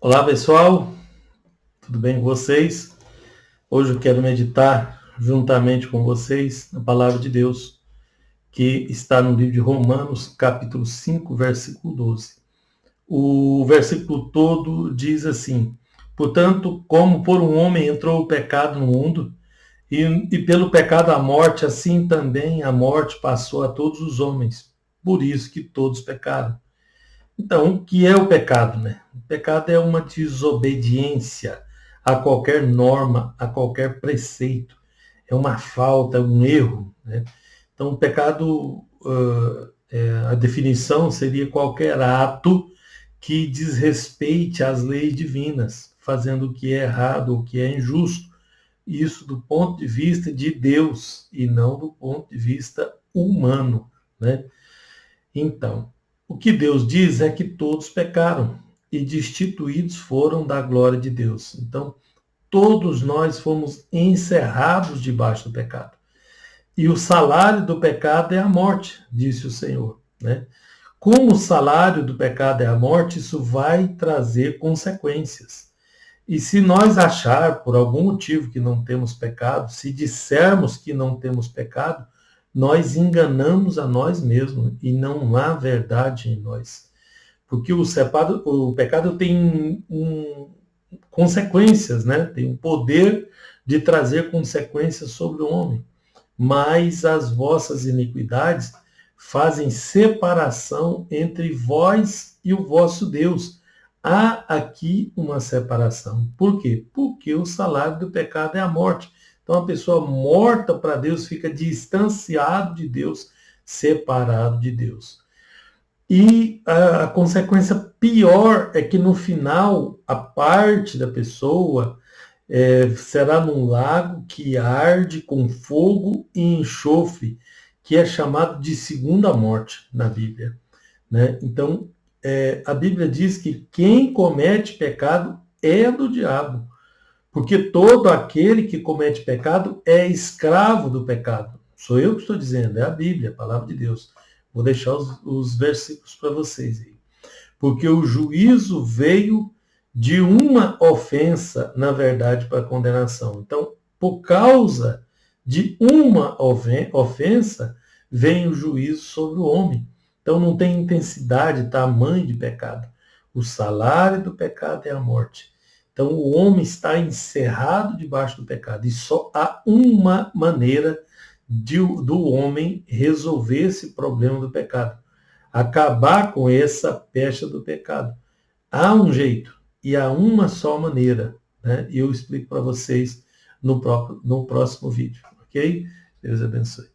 Olá pessoal, tudo bem com vocês? Hoje eu quero meditar juntamente com vocês na palavra de Deus, que está no livro de Romanos, capítulo 5, versículo 12. O versículo todo diz assim: Portanto, como por um homem entrou o pecado no mundo, e pelo pecado a morte, assim também a morte passou a todos os homens, por isso que todos pecaram. Então, o que é o pecado, né? O pecado é uma desobediência a qualquer norma, a qualquer preceito. É uma falta, é um erro, né? Então, o pecado, a definição seria qualquer ato que desrespeite às leis divinas, fazendo o que é errado, o que é injusto. Isso do ponto de vista de Deus e não do ponto de vista humano, né? Então, o que Deus diz é que todos pecaram e destituídos foram da glória de Deus. Então, todos nós fomos encerrados debaixo do pecado. E o salário do pecado é a morte, disse o Senhor, né? Como o salário do pecado é a morte, isso vai trazer consequências. E se nós achar, por algum motivo, que não temos pecado, se dissermos que não temos pecado, nós enganamos a nós mesmos e não há verdade em nós. Porque o pecado tem consequências, né? Tem o poder de trazer consequências sobre o homem. Mas as vossas iniquidades fazem separação entre vós e o vosso Deus. Há aqui uma separação. Por quê? Porque o salário do pecado é a morte. Então, a pessoa morta para Deus fica distanciado de Deus, separado de Deus. E a consequência pior é que no final, a parte da pessoa será num lago que arde com fogo e enxofre, que é chamado de segunda morte na Bíblia, né? Então, a Bíblia diz que quem comete pecado é do diabo, porque todo aquele que comete pecado é escravo do pecado. Sou eu que estou dizendo, é a Bíblia, a palavra de Deus. Vou deixar os versículos para vocês aí. Porque o juízo veio de uma ofensa, na verdade, para a condenação. Então, por causa de uma ofensa, vem o juízo sobre o homem. Então, não tem intensidade, tamanho de pecado. O salário do pecado é a morte. Então, o homem está encerrado debaixo do pecado. E só há uma maneira do homem resolver esse problema do pecado: acabar com essa pecha do pecado. Há um jeito e há uma só maneira, né? E eu explico para vocês no próximo vídeo, ok? Deus abençoe.